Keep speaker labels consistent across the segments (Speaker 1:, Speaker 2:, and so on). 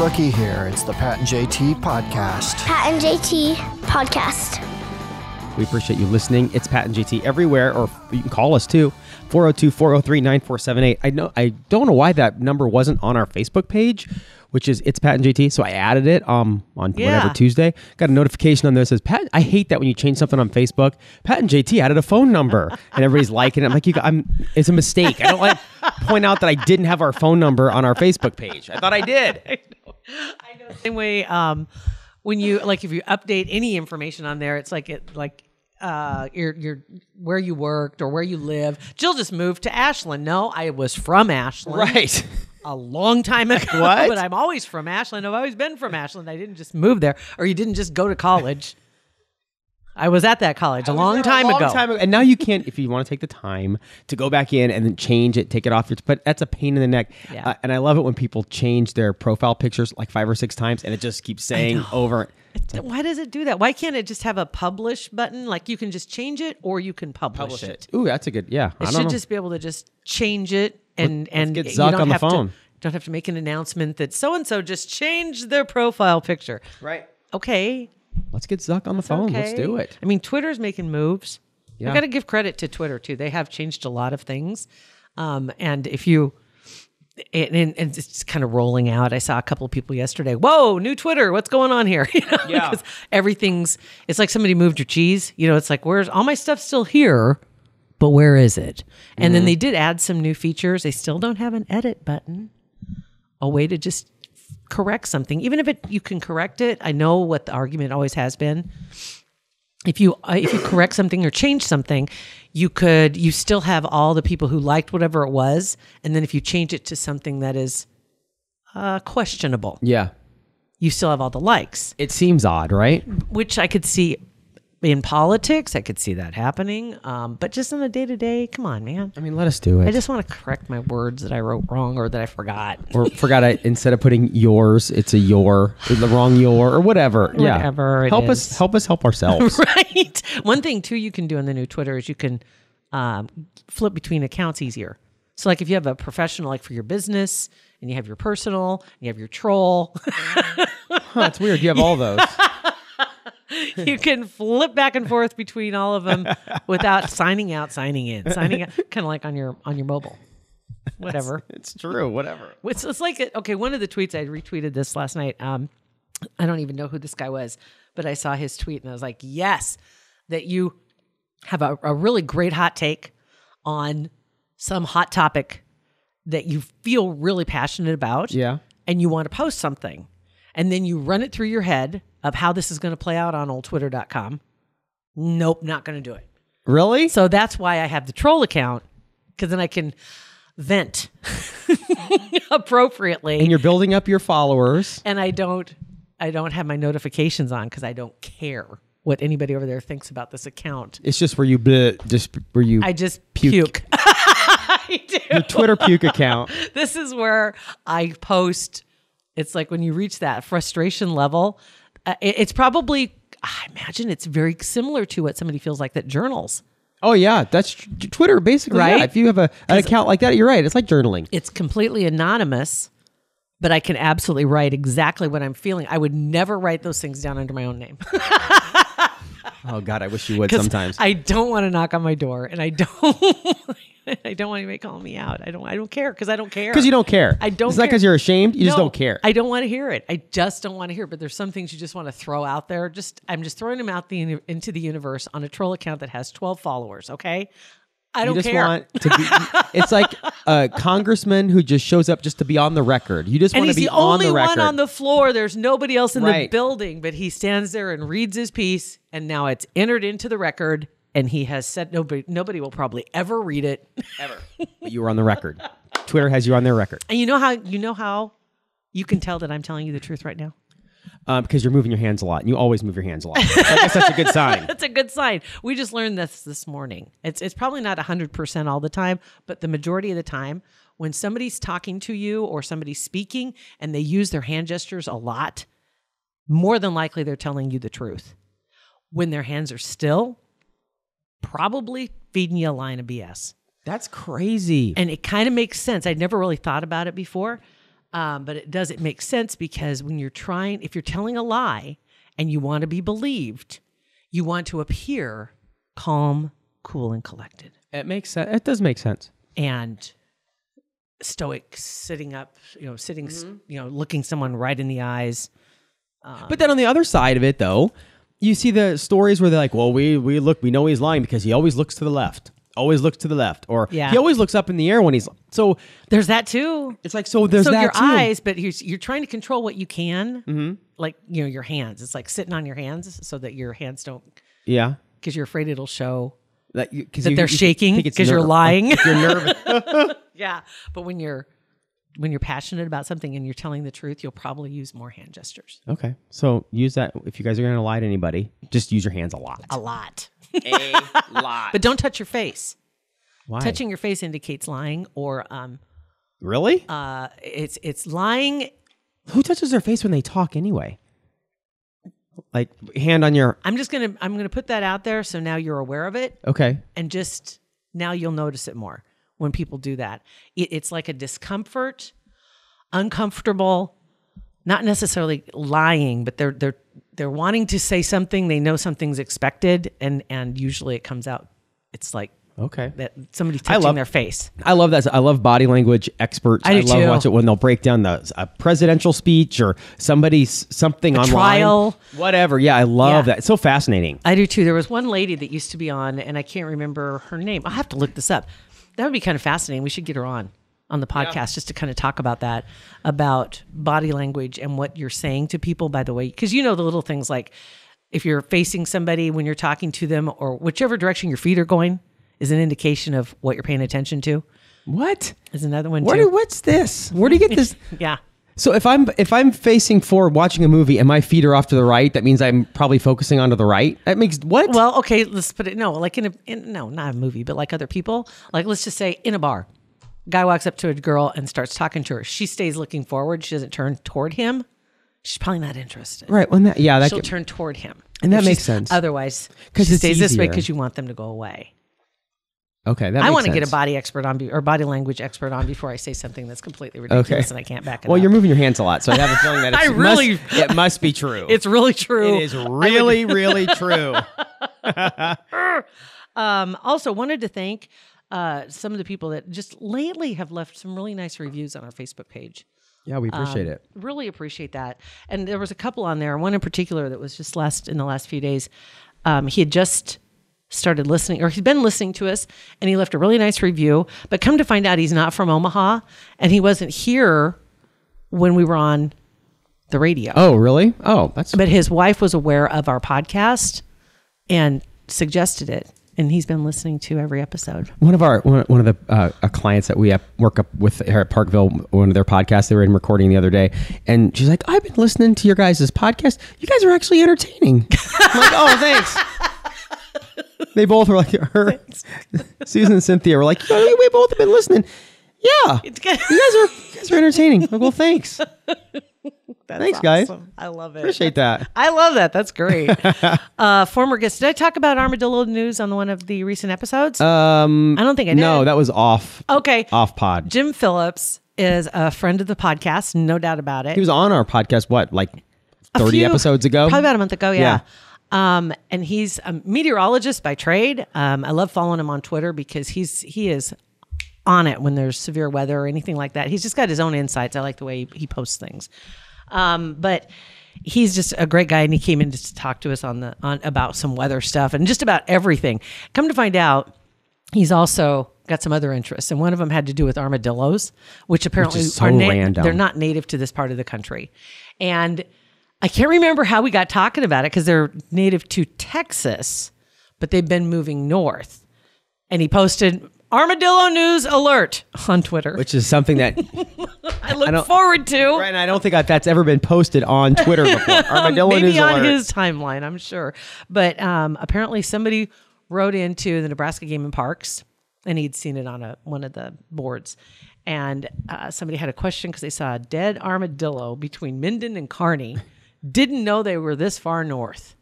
Speaker 1: Rookie here. It's the Pat and JT podcast.
Speaker 2: Pat and JT podcast.
Speaker 3: We appreciate you listening. It's Pat and JT everywhere, or you can call us too. 402-403-9478. I don't know why that number wasn't on our Facebook page, which is It's Pat and JT. So I added it on whatever Tuesday. Got a notification on there that says, Pat, I hate that when you change something on Facebook. Pat and JT added a phone number, and everybody's liking it. I'm like, it's a mistake. I don't like point out that I didn't have our phone number on our Facebook page. I thought I did.
Speaker 4: I know. Same way, when you if you update any information on there, it's your where you worked or where you live. Jill just moved to Ashland. No, I was from Ashland.
Speaker 3: Right.
Speaker 4: A long time ago.
Speaker 3: What?
Speaker 4: But I'm always from Ashland. I've always been from Ashland. I didn't just move there, or you didn't just go to college. I was at that college a long time ago.
Speaker 3: And now you can't, if you want to take the time to go back in and then change it, take it off but that's a pain in the neck.
Speaker 4: Yeah.
Speaker 3: And I love it when people change their profile pictures like 5 or 6 times and it just keeps saying over.
Speaker 4: Why does it do that? Why can't it just have a publish button? Like you can just change it or you can publish it.
Speaker 3: Ooh, that's a good, yeah.
Speaker 4: It should just be able to just change it and
Speaker 3: get Zuck on the phone.
Speaker 4: Don't have to make an announcement that so-and-so just changed their profile picture.
Speaker 3: Right.
Speaker 4: Okay.
Speaker 3: Let's get Zuck on the phone.
Speaker 4: Okay.
Speaker 3: Let's do it.
Speaker 4: I mean, Twitter's making moves.
Speaker 3: Yeah.
Speaker 4: I got to give credit to Twitter too. They have changed a lot of things. And if you, and it's kind of rolling out. I saw a couple of people yesterday. Whoa, new Twitter. What's going on here?
Speaker 3: Yeah.
Speaker 4: Because it's like somebody moved your cheese. It's like, where's all my stuff still here, but where is it? And then they did add some new features. They still don't have an edit button, a way to just correct something. Even if you can correct it, I know what the argument always has been. If you correct something or change something, you still have all the people who liked whatever it was, and then if you change it to something that is questionable, you still have all the likes.
Speaker 3: It seems odd, right?
Speaker 4: Which I could see in politics. I could see that happening, but just on a day-to-day, come on, man.
Speaker 3: I mean, let us do it.
Speaker 4: I just want to correct my words that I wrote wrong or that I forgot.
Speaker 3: Or forgot instead of putting yours, it's a your, the wrong your, or whatever.
Speaker 4: Whatever it
Speaker 3: help
Speaker 4: is.
Speaker 3: us help ourselves.
Speaker 4: Right. One thing too you can do on the new Twitter is you can flip between accounts easier. So like if you have a professional, like for your business, and you have your personal, and you have your troll.
Speaker 3: It's weird. You have all those.
Speaker 4: You can flip back and forth between all of them without signing out, signing in, signing out, kind of like on your mobile. Whatever.
Speaker 3: It's true. Whatever.
Speaker 4: It's like, okay, one of the tweets, I retweeted this last night. I don't even know who this guy was, but I saw his tweet and I was like, yes, that you have a really great hot take on some hot topic that you feel really passionate about.
Speaker 3: Yeah.
Speaker 4: And you want to post something. And then you run it through your head of how this is going to play out on oldtwitter.com. Nope, not going to do it.
Speaker 3: Really?
Speaker 4: So that's why I have the troll account, because then I can vent appropriately.
Speaker 3: And you're building up your followers.
Speaker 4: And I don't have my notifications on because I don't care what anybody over there thinks about this account.
Speaker 3: It's just where you
Speaker 4: I just puke. I do.
Speaker 3: Your Twitter puke account.
Speaker 4: This is where I post. It's like when you reach that frustration level, it's probably, I imagine it's very similar to what somebody feels like that journals.
Speaker 3: Oh, yeah. That's Twitter, basically.
Speaker 4: Right?
Speaker 3: Yeah. If you have an account like that, you're right. It's like journaling.
Speaker 4: It's completely anonymous, but I can absolutely write exactly what I'm feeling. I would never write those things down under my own name.
Speaker 3: Oh, God, I wish you would sometimes.
Speaker 4: I don't want to knock on my door, and I don't want anybody calling me out. I don't care because I don't care.
Speaker 3: Because you don't care.
Speaker 4: I don't
Speaker 3: It's
Speaker 4: care.
Speaker 3: not because you're ashamed. You just don't care.
Speaker 4: I don't want to hear it. I just don't want to hear it. But there's some things you just want to throw out there. I'm just throwing them out into the universe on a troll account that has 12 followers, okay? I don't care.
Speaker 3: Want to be, it's like a congressman who just shows up just to be on the record. You just want to be on the record.
Speaker 4: And he's the only one on the floor. There's nobody else in the building, but he stands there and reads his piece, and now it's entered into the record, and he has said nobody will probably ever read it.
Speaker 3: Ever. But you were on the record. Twitter has you on their record.
Speaker 4: And you know how you can tell that I'm telling you the truth right now?
Speaker 3: Because you're moving your hands a lot, and you always move your hands a lot. I guess that's a good sign.
Speaker 4: That's a good sign. We just learned this morning. It's probably not 100% all the time, but the majority of the time, when somebody's talking to you or somebody's speaking and they use their hand gestures a lot, more than likely they're telling you the truth. When their hands are still, probably feeding you a line of BS.
Speaker 3: That's crazy.
Speaker 4: And it kind of makes sense. I'd never really thought about it before. But it makes sense because when if you're telling a lie and you want to be believed, you want to appear calm, cool, and collected.
Speaker 3: It makes sense. It does make sense.
Speaker 4: And stoic, sitting up, looking someone right in the eyes.
Speaker 3: But then on the other side of it, though, you see the stories where they're like, well, we know he's lying because he always looks to the left. Always looks to the left. Or he always looks up in the air when he's... So
Speaker 4: there's that too.
Speaker 3: It's like, so there's that
Speaker 4: your
Speaker 3: too.
Speaker 4: eyes, but you're trying to control what you can. Like, your hands. It's like sitting on your hands so that your hands don't...
Speaker 3: Yeah.
Speaker 4: Because you're afraid it'll show
Speaker 3: that
Speaker 4: they're shaking because you're lying.
Speaker 3: You're nervous.
Speaker 4: Yeah. But when you're passionate about something and you're telling the truth, you'll probably use more hand gestures.
Speaker 3: Okay. So use that. If you guys are going to lie to anybody, just use your hands a lot.
Speaker 4: A lot.
Speaker 3: A lot.
Speaker 4: But don't touch your face.
Speaker 3: Why?
Speaker 4: Touching your face indicates lying or
Speaker 3: really?
Speaker 4: It's lying.
Speaker 3: Who touches their face when they talk anyway? Like hand on your...
Speaker 4: I'm gonna put that out there so now you're aware of it.
Speaker 3: Okay.
Speaker 4: And just now you'll notice it more when people do that. It's like a discomfort, uncomfortable, not necessarily lying, but they're wanting to say something. They know something's expected, and usually it comes out. It's like that somebody's touching their face.
Speaker 3: I love that. I love body language experts.
Speaker 4: I do
Speaker 3: love
Speaker 4: too.
Speaker 3: watch it when they'll break down a presidential speech or something online.
Speaker 4: Trial.
Speaker 3: Whatever. Yeah, I love that. It's so fascinating.
Speaker 4: I do too. There was one lady that used to be on, and I can't remember her name. I'll have to look this up. That would be kind of fascinating. We should get her on the podcast just to kind of talk about that, about body language and what you're saying to people, by the way. Because the little things like if you're facing somebody when you're talking to them or whichever direction your feet are going is an indication of what you're paying attention to.
Speaker 3: What?
Speaker 4: Is another one too.
Speaker 3: What's this? Where do you get this?
Speaker 4: Yeah.
Speaker 3: So if I'm facing forward watching a movie and my feet are off to the right, that means I'm probably focusing onto the right. That makes what?
Speaker 4: Well, okay, let's put it like no, not a movie, but like other people. Like let's just say in a bar. Guy walks up to a girl and starts talking to her. She stays looking forward. She doesn't turn toward him. She's probably not interested.
Speaker 3: Right. Well,
Speaker 4: she'll turn toward him.
Speaker 3: And that makes sense.
Speaker 4: Otherwise,
Speaker 3: because
Speaker 4: she
Speaker 3: it's
Speaker 4: stays
Speaker 3: easier.
Speaker 4: this way because you want them to go away.
Speaker 3: Okay,
Speaker 4: I want to get a body expert on or body language expert on before I say something that's completely ridiculous and I can't back it up.
Speaker 3: Well, you're moving your hands a lot, so I have a feeling that it must be true.
Speaker 4: It's really true.
Speaker 3: It is really, really true.
Speaker 4: Also, wanted to thank some of the people that just lately have left some really nice reviews on our Facebook page.
Speaker 3: Yeah, we appreciate it.
Speaker 4: Really appreciate that. And there was a couple on there, one in particular that was just in the last few days. He had just started listening, or he's been listening to us, and he left a really nice review, but come to find out he's not from Omaha, and he wasn't here when we were on the radio.
Speaker 3: Oh, really? Oh,
Speaker 4: But his wife was aware of our podcast and suggested it, and he's been listening to every episode.
Speaker 3: One of the clients that we work up with here at Parkville, one of their podcasts they were in recording the other day, and she's like, "I've been listening to your guys' podcast. You guys are actually entertaining." I'm like, "Oh, thanks." They both were like, Susan and Cynthia were like, "Yeah, we both have been listening." Yeah, you guys are entertaining. I'm like, well, thanks. Thanks, guys.
Speaker 4: I love it.
Speaker 3: Appreciate that.
Speaker 4: I love that. That's great. Former guest. Did I talk about armadillo news on one of the recent episodes? I don't think I did.
Speaker 3: No, that was off.
Speaker 4: Okay.
Speaker 3: Off pod.
Speaker 4: Jim Phillips is a friend of the podcast, no doubt about it.
Speaker 3: He was on our podcast, like 30 episodes ago?
Speaker 4: Probably about a month ago, yeah. And he's a meteorologist by trade. I love following him on Twitter because he is on it when there's severe weather or anything like that. He's just got his own insights. I like the way he posts things. But he's just a great guy, and he came in to talk to us on about some weather stuff and just about everything. Come to find out, he's also got some other interests, and one of them had to do with armadillos, which apparently
Speaker 3: is so random.
Speaker 4: They're not native to this part of the country. And I can't remember how we got talking about it because they're native to Texas, but they've been moving north. And he posted armadillo news alert on Twitter,
Speaker 3: which is something that
Speaker 4: I look forward to.
Speaker 3: Right, and I don't think that's ever been posted on Twitter before. Armadillo
Speaker 4: maybe
Speaker 3: news
Speaker 4: on
Speaker 3: alert.
Speaker 4: his timeline, I'm sure. But apparently somebody wrote into the Nebraska Game and Parks, and he'd seen it on one of the boards. And somebody had a question because they saw a dead armadillo between Minden and Kearney. Didn't know they were this far north.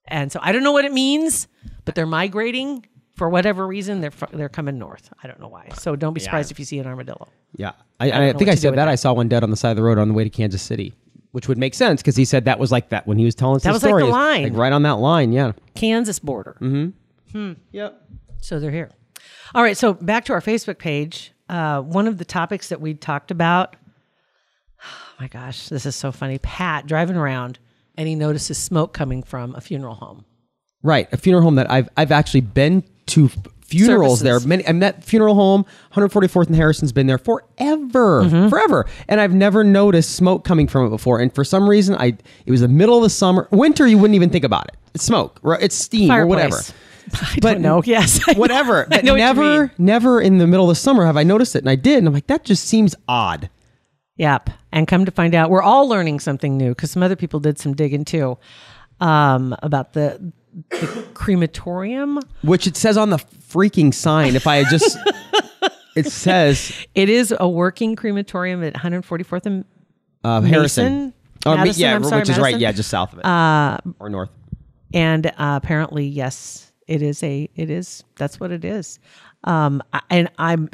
Speaker 4: And so I don't know what it means, but they're migrating for whatever reason, they're coming north. I don't know why. So don't be surprised if you see an armadillo.
Speaker 3: Yeah.
Speaker 4: don't
Speaker 3: I
Speaker 4: know
Speaker 3: think
Speaker 4: what
Speaker 3: I
Speaker 4: to do
Speaker 3: said
Speaker 4: with
Speaker 3: that.
Speaker 4: that.
Speaker 3: I saw one dead on the side of the road on the way to Kansas City, which would make sense because he said that was like that when he was telling us
Speaker 4: That
Speaker 3: the
Speaker 4: was like
Speaker 3: story.
Speaker 4: the
Speaker 3: It was,
Speaker 4: line.
Speaker 3: like right on that line. Yeah.
Speaker 4: Kansas border.
Speaker 3: Yep.
Speaker 4: So they're here. All right. So back to our Facebook page. One of the topics that we talked about. Oh my gosh, this is so funny. Pat driving around and he notices smoke coming from a funeral home.
Speaker 3: Right. A funeral home that I've actually been to funerals
Speaker 4: Services.
Speaker 3: there. And that funeral home, 144th and Harrison's been there forever.
Speaker 4: Mm-hmm.
Speaker 3: Forever. And I've never noticed smoke coming from it before. And for some reason, it was the middle of the summer. Winter, you wouldn't even think about it. It's smoke, right? It's steam or whatever.
Speaker 4: Fireplace. I don't know. Yes. I know.
Speaker 3: Whatever.
Speaker 4: I
Speaker 3: But
Speaker 4: know what you mean.
Speaker 3: never in the middle of the summer have I noticed it. And I did. And I'm like, that just seems odd.
Speaker 4: Yep. And come to find out, we're all learning something new because some other people did some digging too about the crematorium.
Speaker 3: Which it says on the freaking sign. If I had just, it says
Speaker 4: It is a working crematorium at 144th and
Speaker 3: Harrison.
Speaker 4: Madison,
Speaker 3: yeah,
Speaker 4: I'm sorry,
Speaker 3: which is right.
Speaker 4: Madison.
Speaker 3: Yeah, just south of it. Or north.
Speaker 4: And apparently, yes, it is. That's what it is.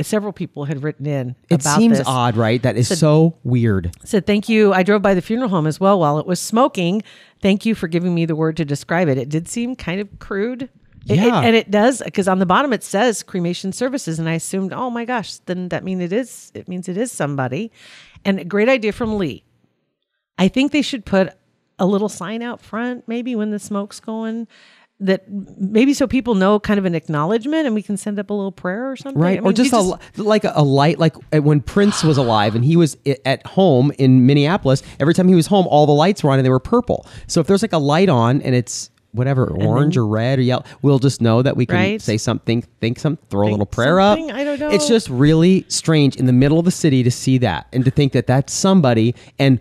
Speaker 4: Several people had written in
Speaker 3: It
Speaker 4: about
Speaker 3: seems
Speaker 4: this.
Speaker 3: odd, right? That is so weird.
Speaker 4: Said, thank you. I drove by the funeral home as well while it was smoking. Thank you for giving me the word to describe it. It did seem kind of crude.
Speaker 3: Yeah.
Speaker 4: And it does, because on the bottom it says cremation services. And I assumed, oh my gosh, then that means it is somebody. And a great idea from Lee. I think they should put a little sign out front, maybe when the smoke's going, that maybe so people know, kind of an acknowledgement, and we can send up a little prayer or something.
Speaker 3: Right.
Speaker 4: I mean,
Speaker 3: Or just like a light, like when Prince was alive and he was at home in Minneapolis, every time he was home, all the lights were on and they were purple. So if there's like a light on and it's whatever, orange or red or yellow, we'll just know that we can
Speaker 4: Right.
Speaker 3: say something, throw a little prayer up.
Speaker 4: something, I don't know.
Speaker 3: It's just really strange in the middle of the city to see that and to think that that's somebody. And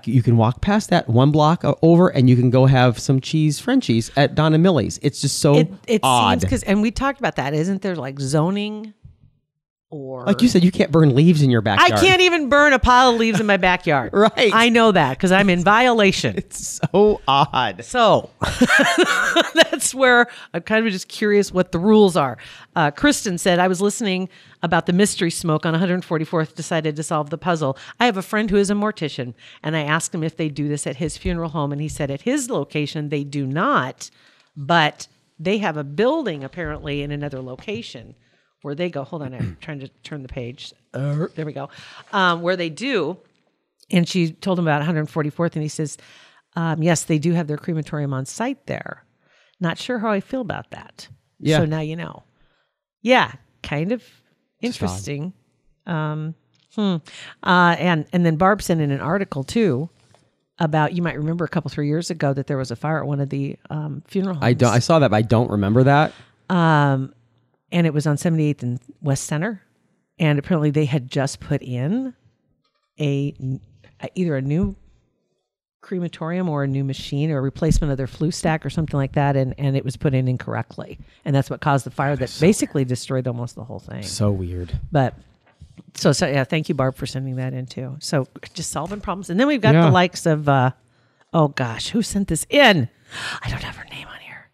Speaker 3: you can walk past that one block over and you can go have some Frenchies at Don and Millie's. It's just so
Speaker 4: it
Speaker 3: odd.
Speaker 4: seems, and we talked about that. Isn't there like zoning or
Speaker 3: Like you said, you can't burn leaves in your
Speaker 4: I
Speaker 3: backyard.
Speaker 4: can't even burn a pile of leaves in my backyard.
Speaker 3: Right.
Speaker 4: I know that because I'm in violation.
Speaker 3: It's so odd.
Speaker 4: So that's where I'm kind of just curious what the rules are. Kristen said, I was listening about the mystery smoke on 144th, decided to solve the puzzle. I have a friend who is a mortician, and I asked him if they do this at his funeral home, and he said at his location they do not, but they have a building apparently in another location where they go. Hold on, I'm trying to turn the page. There we go. Where they do. And she told him about 144th, and he says, yes, they do have their crematorium on site there. Not sure how I feel about that.
Speaker 3: Yeah.
Speaker 4: So now you know. Yeah, kind of interesting. And then Barb sent in an article too about, you might remember 3 years ago that there was a fire at one of the funeral homes.
Speaker 3: I saw that, but I don't remember that.
Speaker 4: And it was on 78th and West Center. And apparently they had just put in either a new crematorium or a new machine or a replacement of their flue stack or something like that. And it was put in incorrectly. And that's what caused the fire that basically destroyed almost the whole thing.
Speaker 3: So weird.
Speaker 4: But so yeah, thank you, Barb, for sending that in too. So just solving problems. And then we've got
Speaker 3: Yeah.
Speaker 4: the likes of, oh gosh, who sent this in? I don't have her name on here.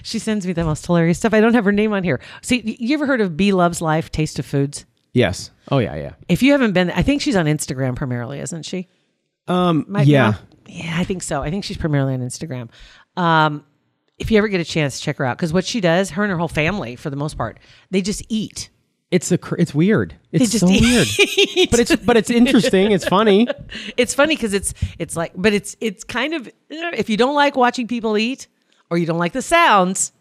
Speaker 4: She sends me the most hilarious stuff. I don't have her name on here. See, you ever heard of Bee Loves Life, Taste of Foods?
Speaker 3: Yes. Oh yeah.
Speaker 4: If you haven't been, I think she's on Instagram primarily, isn't she? Might be
Speaker 3: Yeah.
Speaker 4: on- Yeah, I think so. I think she's primarily on Instagram. If you ever get a chance, check her out. Because what she does, her and her whole family, for the most part, they just eat.
Speaker 3: It's weird. It's
Speaker 4: just
Speaker 3: so
Speaker 4: eat.
Speaker 3: weird. But it's interesting. It's funny.
Speaker 4: It's funny because it's like, but it's kind of, if you don't like watching people eat or you don't like the sounds,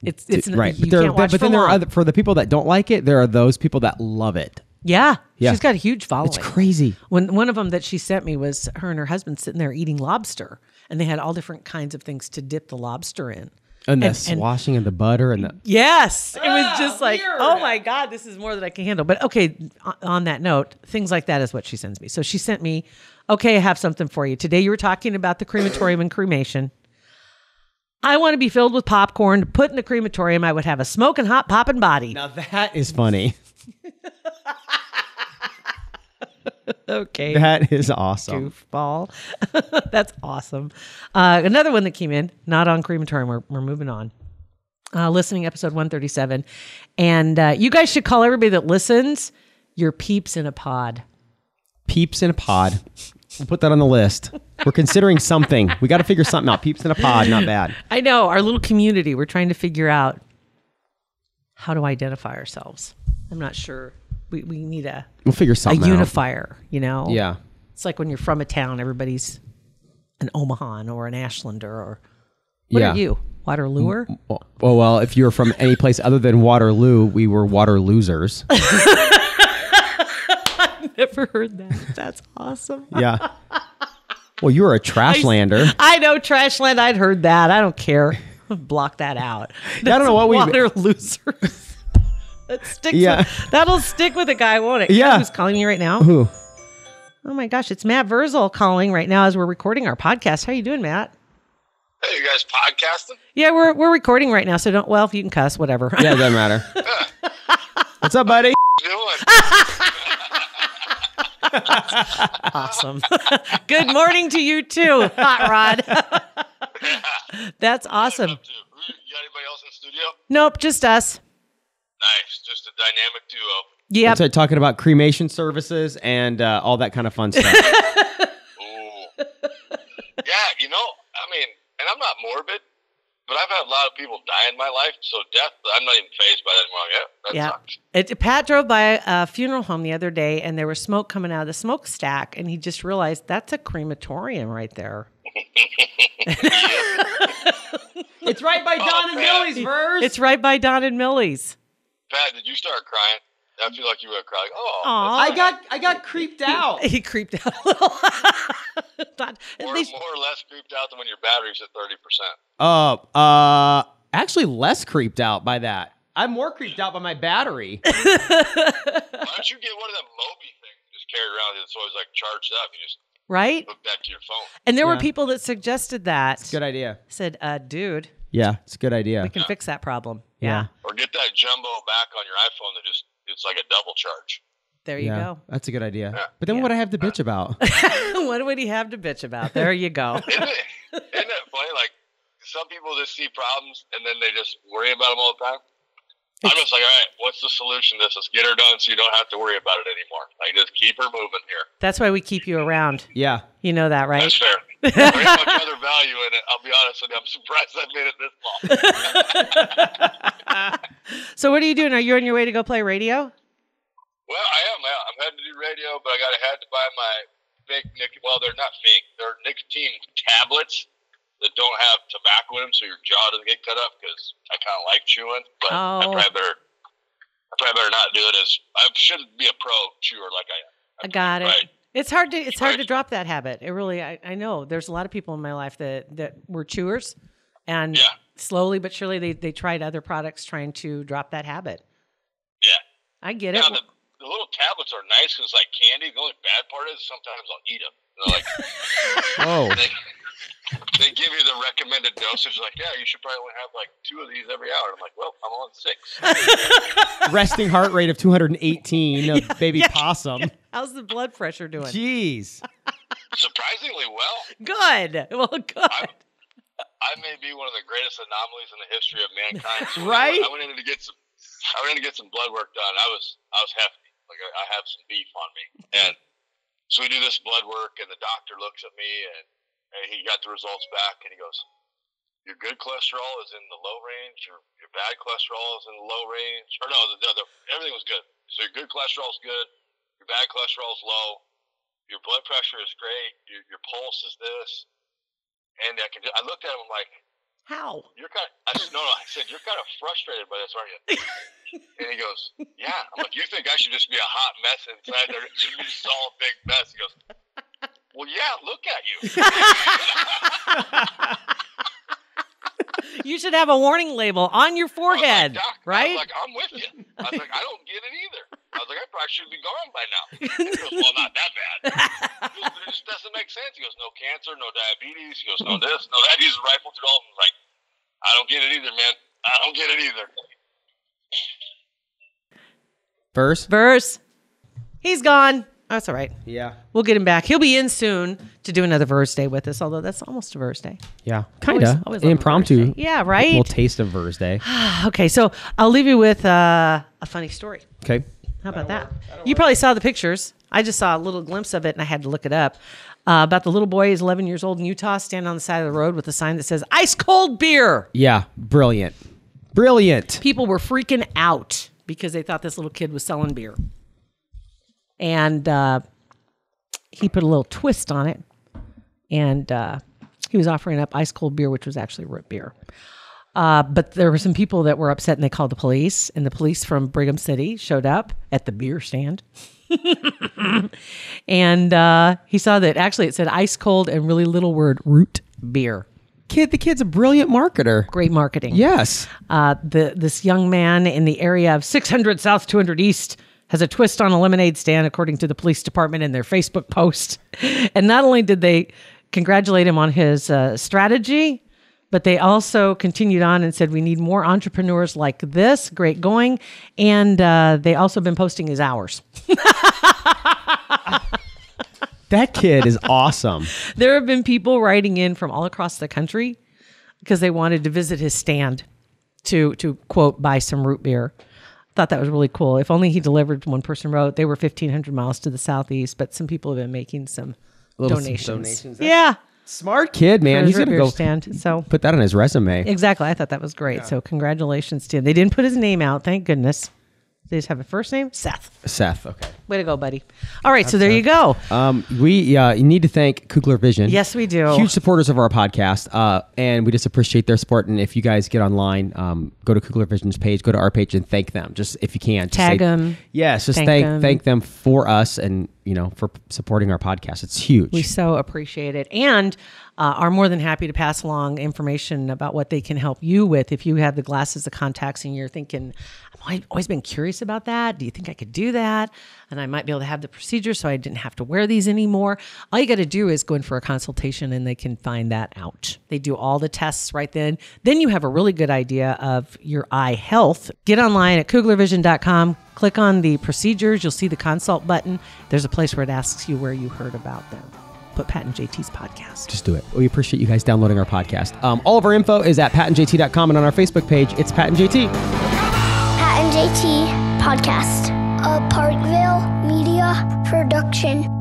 Speaker 4: it's
Speaker 3: Right.
Speaker 4: You can't watch
Speaker 3: but then
Speaker 4: for
Speaker 3: there
Speaker 4: long.
Speaker 3: are for the people that don't like it, there are those people that love it.
Speaker 4: Yeah.
Speaker 3: Yeah.
Speaker 4: She's got a huge following.
Speaker 3: It's crazy.
Speaker 4: When one of them that she sent me was her and her husband sitting there eating lobster, and they had all different kinds of things to dip the lobster in.
Speaker 3: And the swashing of the butter and the
Speaker 4: Yes, it was just like, oh my God, this is more than I can handle. But okay, on that note, things like that is what she sends me. So she sent me, okay, I have something for you. Today you were talking about the crematorium and cremation. I want to be filled with popcorn to put in the crematorium. I would have a smoking hot popping body.
Speaker 3: now that is funny.
Speaker 4: Okay.
Speaker 3: That is awesome.
Speaker 4: Goofball. That's awesome. Another one that came in, not on crematorium. We're moving on. listening episode 137. And you guys should call everybody that listens your peeps in a pod.
Speaker 3: Peeps in a pod. We'll put that on the list. We're considering something. We got to figure something out. Peeps in a pod, not bad.
Speaker 4: I know. Our little community, we're trying to figure out how to identify ourselves. I'm not sure. We need
Speaker 3: We'll figure something out.
Speaker 4: unifier, you know?
Speaker 3: Yeah.
Speaker 4: It's like when you're from a town, everybody's an Omahan or an Ashlander or what are you? Waterlooer?
Speaker 3: Well, if you're from any place other than Waterloo, we were water losers.
Speaker 4: Never heard that. That's awesome.
Speaker 3: Yeah. Well, you were a trashlander.
Speaker 4: I know Trashland. I'd heard that. I don't care. Block that out.
Speaker 3: I don't know what we
Speaker 4: water losers. That'll stick with a guy, won't it?
Speaker 3: Yeah.
Speaker 4: Who's calling me right now?
Speaker 3: Who?
Speaker 4: Oh my gosh, it's Matt Verzel calling right now as we're recording our podcast. How you doing, Matt?
Speaker 5: Hey, you guys podcasting?
Speaker 4: Yeah, we're recording right now, so don't. Well, if you can cuss, whatever.
Speaker 3: Yeah, it doesn't matter. What's up, buddy?
Speaker 5: Doing?
Speaker 4: Awesome. Good morning to you too, Hot Rod. That's awesome.
Speaker 5: You got anybody else in the studio?
Speaker 4: Nope, just us.
Speaker 5: Nice, just a dynamic duo.
Speaker 4: Yep.
Speaker 3: So talking about cremation services and all that kind of fun stuff.
Speaker 5: Ooh. Yeah, you know, I mean, and I'm not morbid, but I've had a lot of people die in my life, so death, I'm not even fazed by that anymore. Yeah, that sucks.
Speaker 4: Pat drove by a funeral home the other day, and there was smoke coming out of the smokestack, and he just realized that's a crematorium right there.
Speaker 3: It's right by Don and Millie's, Verse.
Speaker 4: It's right by Don and Millie's.
Speaker 5: Pat, did you start crying? I feel like you were crying. Oh,
Speaker 3: I got creeped out.
Speaker 4: He creeped out a little.
Speaker 5: more or less creeped out than when your battery's at 30%.
Speaker 3: Actually less creeped out by that. I'm more creeped out by my battery.
Speaker 5: Why don't you get one of them Moby things and just carry it around? It's always like charged up. You just
Speaker 4: right?
Speaker 5: hook that to your phone.
Speaker 4: And there were people that suggested that.
Speaker 3: It's a good idea.
Speaker 4: Said, dude.
Speaker 3: Yeah, it's a good idea.
Speaker 4: We can fix that problem.
Speaker 3: Yeah.
Speaker 5: Or get that jumbo back on your iPhone that it's like a double charge.
Speaker 4: There you go.
Speaker 3: That's a good idea.
Speaker 5: Yeah.
Speaker 3: But then what I have to bitch about?
Speaker 4: What would he have to bitch about? There you go.
Speaker 5: Isn't it funny? Like, some people just see problems and then they just worry about them all the time. I'm just like, all right, what's the solution to this? Let's get her done so you don't have to worry about it anymore. Like, just keep her moving here.
Speaker 4: That's why we keep you around.
Speaker 3: Yeah.
Speaker 4: You know that, right?
Speaker 5: That's fair. There ain't much other value in it. I'll be honest with you. I'm surprised I made it this long.
Speaker 4: So what are you doing? Are you on your way to go play radio?
Speaker 5: Well, I am. I'm heading to do radio, but I had to buy my fake well, they're not fake. They're nicotine tablets that don't have tobacco in them, so your jaw doesn't get cut up, because I kind of like chewing. But I probably better not do it. I should be a pro chewer like I am.
Speaker 4: I got it.
Speaker 5: Right.
Speaker 4: It's hard to drop that habit. It really, I know there's a lot of people in my life that were chewers, and slowly but surely they tried other products trying to drop that habit.
Speaker 5: Yeah.
Speaker 4: I get it.
Speaker 5: The little tablets are nice because it's like candy. The only bad part is sometimes I'll eat them. They're like,
Speaker 3: Oh.
Speaker 5: They give you the recommended dosage. Like, yeah, you should probably only have like 2 of these every hour. I'm like, well, I'm on 6.
Speaker 3: Resting heart rate of 218 of baby possum.
Speaker 4: Yeah. How's the blood pressure doing?
Speaker 3: Jeez.
Speaker 5: Surprisingly well.
Speaker 4: Good. Well, good.
Speaker 5: I may be one of the greatest anomalies in the history of mankind. So
Speaker 3: Right?
Speaker 5: I went in to get some blood work done. I was hefty. Like, I have some beef on me. And so we do this blood work, and the doctor looks at me, and he got the results back, and he goes, your good cholesterol is in the low range, your bad cholesterol is in the low range. Or no, everything was good. So your good cholesterol is good, your bad cholesterol is low, your blood pressure is great, your pulse is this. And I looked at him, I'm like,
Speaker 4: how?
Speaker 5: I said, you're kind of frustrated by this, aren't you? And he goes, yeah. I'm like, you think I should just be a hot mess inside there? You just all a big mess. He goes, well, yeah, look at you.
Speaker 4: You should have a warning label on your forehead, right?
Speaker 5: I was like, I'm with you. I was like, I don't get it either. I was like, I probably should be gone by now. He goes, well, not that bad. He goes, but it just doesn't make sense. He goes, no cancer, no diabetes. He goes, no this, no that. He's rifled through all of them. I was like, I don't get it either, man. I don't get it either.
Speaker 3: Verse?
Speaker 4: He's gone. That's all right.
Speaker 3: Yeah.
Speaker 4: We'll get him back. He'll be in soon to do another Verse Day with us, although that's almost a Verse Day.
Speaker 3: Yeah. Kind of.
Speaker 4: Always love a
Speaker 3: Impromptu.
Speaker 4: Verse Day. Yeah, right?
Speaker 3: Little taste of Verse Day.
Speaker 4: Okay, so I'll leave you with a funny story.
Speaker 3: Okay.
Speaker 4: How about that? You probably saw the pictures. I just saw a little glimpse of it, and I had to look it up. About the little boy, he's 11 years old in Utah, standing on the side of the road with a sign that says, ice cold beer.
Speaker 3: Yeah. Brilliant. Brilliant.
Speaker 4: People were freaking out because they thought this little kid was selling beer. And he put a little twist on it. And he was offering up ice cold beer, which was actually root beer. But there were some people that were upset, and they called the police. And the police from Brigham City showed up at the beer stand. And he saw that actually it said ice cold and really little word root beer.
Speaker 3: The kid's a brilliant marketer.
Speaker 4: Great marketing.
Speaker 3: Yes.
Speaker 4: This young man in the area of 600 South 200 East has a twist on a lemonade stand, according to the police department in their Facebook post. And not only did they congratulate him on his strategy, but they also continued on and said, we need more entrepreneurs like this. Great going. And they also been posting his hours.
Speaker 3: That kid is awesome.
Speaker 4: There have been people writing in from all across the country because they wanted to visit his stand to quote, buy some root beer. Thought that was really cool. If only he delivered, one person wrote, they were 1,500 miles to the southeast, but some people have been making some donations. Yeah.
Speaker 3: Smart kid, man. He's going to go
Speaker 4: stand. So
Speaker 3: put that on his resume.
Speaker 4: Exactly. I thought that was great. Yeah. So congratulations to him. They didn't put his name out. Thank goodness. They just have a first name? Seth. Okay. Way to go, buddy. All right. So there you go.
Speaker 3: We need to thank Kugler Vision.
Speaker 4: Yes, we do.
Speaker 3: Huge supporters of our podcast. And we just appreciate their support. And if you guys get online, go to Kugler Vision's page, go to our page and thank them. Just if you can.
Speaker 4: Tag them.
Speaker 3: Yes. Just thank them for us and, for supporting our podcast. It's huge.
Speaker 4: We so appreciate it. And are more than happy to pass along information about what they can help you with. If you have the glasses, the contacts, and you're thinking, I've always been curious about that. Do you think I could do that? And I might be able to have the procedure so I didn't have to wear these anymore. All you got to do is go in for a consultation and they can find that out. They do all the tests right then. Then you have a really good idea of your eye health. Get online at kuglervision.com. Click on the procedures. You'll see the consult button. There's a place where it asks you where you heard about them. Put Pat and JT's podcast.
Speaker 3: Just do it. We appreciate you guys downloading our podcast. All of our info is at patandjt.com, and on our Facebook page, it's Pat and JT.
Speaker 2: Pat and JT podcast. A Parkville Media Production.